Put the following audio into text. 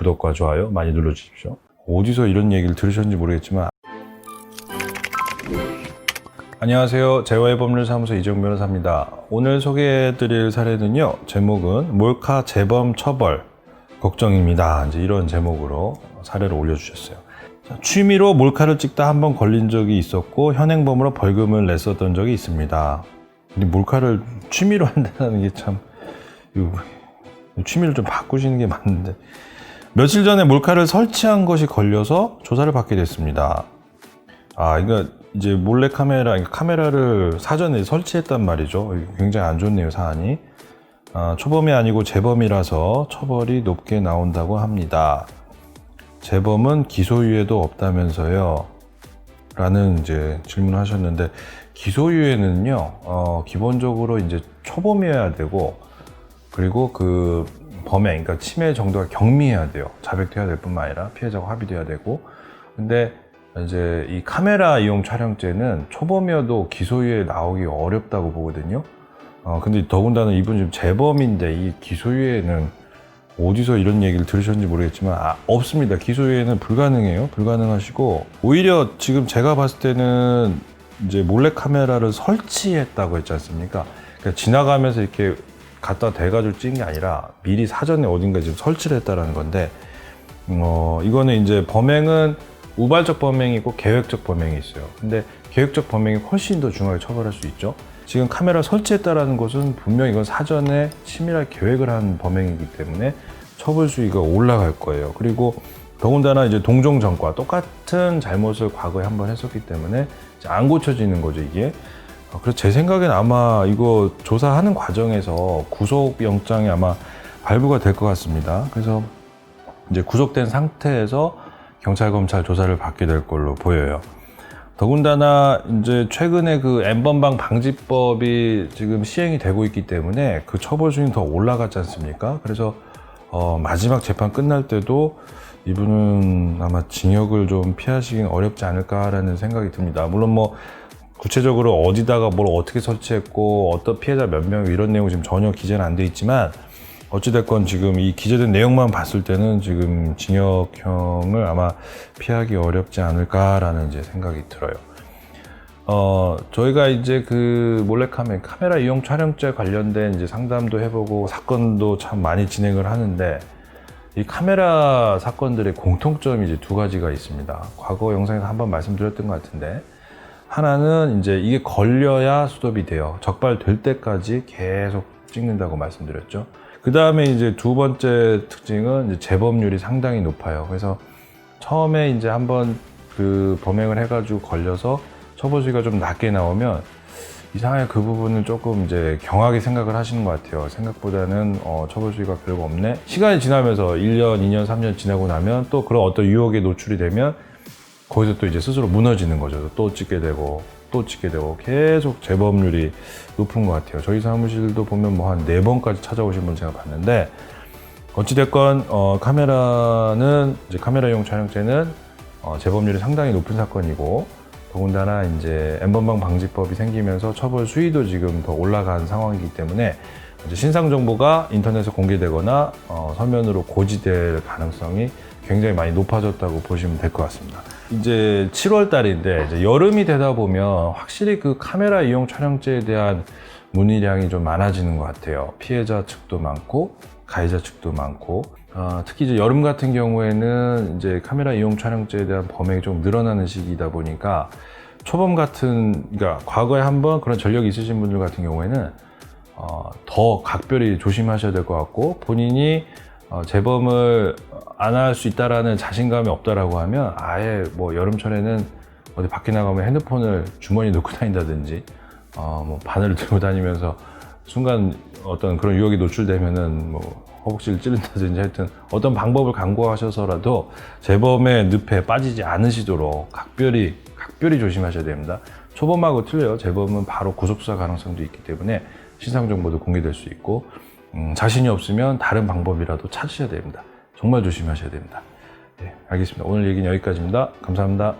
구독과 좋아요 많이 눌러주십시오. 어디서 이런 얘기를 들으셨는지 모르겠지만, 안녕하세요. 재화의 법률사무소 이재용 변호사입니다. 오늘 소개해드릴 사례는요, 제목은 몰카 재범 처벌 걱정입니다. 이제 이런 제목으로 사례를 올려주셨어요. 취미로 몰카를 찍다 한번 걸린 적이 있었고 현행범으로 벌금을 냈었던 적이 있습니다. 근데 몰카를 취미로 한다는 게 참, 취미를 좀 바꾸시는 게 맞는데, 며칠 전에 몰카를 설치한 것이 걸려서 조사를 받게 됐습니다. 그러니까 이제 몰래 카메라를 사전에 설치했단 말이죠. 굉장히 안 좋네요, 사안이. 초범이 아니고 재범이라서 처벌이 높게 나온다고 합니다. 재범은 기소유예도 없다면서요? 라는 이제 질문을 하셨는데, 기소유예는요, 기본적으로 이제 초범이어야 되고, 그리고 그 범행, 그러니까 침해 정도가 경미해야 돼요. 자백돼야 될 뿐만 아니라 피해자가 합의돼야 되고. 근데 이제 이 카메라 이용 촬영죄는 초범이어도 기소유예 나오기 어렵다고 보거든요. 근데 더군다나 이분 지금 재범인데 이 기소유예는 어디서 이런 얘기를 들으셨는지 모르겠지만 없습니다. 기소유예는 불가능해요. 불가능하시고, 오히려 지금 제가 봤을 때는 이제 몰래 카메라를 설치했다고 했지 않습니까? 그러니까 지나가면서 이렇게 갖다 대가지고 찍은 게 아니라 미리 사전에 어딘가 지금 설치를 했다라는 건데, 이거는 이제 범행은 우발적 범행이 있고 계획적 범행이 있어요. 근데 계획적 범행이 훨씬 더 중하게 처벌할 수 있죠. 지금 카메라 설치했다라는 것은 분명히 이건 사전에 치밀하게 계획을 한 범행이기 때문에 처벌 수위가 올라갈 거예요. 그리고 더군다나 이제 동종전과 똑같은 잘못을 과거에 한번 했었기 때문에 이제 안 고쳐지는 거죠, 이게. 그래서 제 생각엔 아마 이거 조사하는 과정에서 구속영장이 아마 발부가 될 것 같습니다. 그래서 이제 구속된 상태에서 경찰, 검찰 조사를 받게 될 걸로 보여요. 더군다나 이제 최근에 그 N번방 방지법이 지금 시행이 되고 있기 때문에 그 처벌 수위는 더 올라갔지 않습니까? 그래서 마지막 재판 끝날 때도 이분은 아마 징역을 좀 피하시긴 어렵지 않을까라는 생각이 듭니다. 물론 뭐 구체적으로 어디다가 뭘 어떻게 설치했고 어떤 피해자 몇 명 이런 내용 지금 전혀 기재는 안 돼 있지만, 어찌됐건 지금 이 기재된 내용만 봤을 때는 지금 징역형을 아마 피하기 어렵지 않을까라는 이제 생각이 들어요. 저희가 이제 그 카메라 이용 촬영죄 관련된 이제 상담도 해보고 사건도 참 많이 진행을 하는데, 이 카메라 사건들의 공통점이 이제 두 가지가 있습니다. 과거 영상에서 한번 말씀드렸던 것 같은데, 하나는 이제 이게 걸려야 스톱이 돼요. 적발될 때까지 계속 찍는다고 말씀드렸죠. 그 다음에 이제 두 번째 특징은 이제 재범률이 상당히 높아요. 그래서 처음에 이제 한번 그 범행을 해가지고 걸려서 처벌 수위가 좀 낮게 나오면 이상하게 그 부분은 조금 이제 경하게 생각을 하시는 것 같아요. 생각보다는 처벌 수위가 별거 없네. 시간이 지나면서 1년, 2년, 3년 지나고 나면 또 그런 어떤 유혹에 노출이 되면 거기서 또 이제 스스로 무너지는 거죠. 또 찍게 되고 또 찍게 되고 계속 재범률이 높은 것 같아요. 저희 사무실도 보면 뭐 한 4번까지 찾아오신 분 제가 봤는데, 어찌됐건 카메라는 이제 카메라용 촬영죄는 재범률이 상당히 높은 사건이고, 더군다나 이제 N번방 방지법이 생기면서 처벌 수위도 지금 더 올라간 상황이기 때문에 이제 신상 정보가 인터넷에 공개되거나 서면으로 고지될 가능성이 굉장히 많이 높아졌다고 보시면 될 것 같습니다. 이제 7월 달인데 이제 여름이 되다 보면 확실히 그 카메라 이용 촬영죄에 대한 문의량이 좀 많아지는 것 같아요. 피해자 측도 많고 가해자 측도 많고, 특히 이제 여름 같은 경우에는 이제 카메라 이용 촬영죄에 대한 범행이 좀 늘어나는 시기이다 보니까 초범 같은, 그러니까 과거에 한번 그런 전력이 있으신 분들 같은 경우에는 더 각별히 조심하셔야 될 것 같고, 본인이 재범을 안 할 수 있다라는 자신감이 없다라고 하면 아예 뭐 여름철에는 어디 밖에 나가면 핸드폰을 주머니에 넣고 다닌다든지 뭐 바늘을 들고 다니면서 순간 어떤 그런 유혹에 노출되면은 뭐 허벅지를 찌른다든지, 하여튼 어떤 방법을 강구하셔서라도 재범의 늪에 빠지지 않으시도록 각별히 조심하셔야 됩니다. 초범하고 틀려요. 재범은 바로 구속수사 가능성도 있기 때문에 신상 정보도 공개될 수 있고, 자신이 없으면 다른 방법이라도 찾으셔야 됩니다. 정말 조심하셔야 됩니다. 네, 알겠습니다. 오늘 얘기는 여기까지입니다. 감사합니다.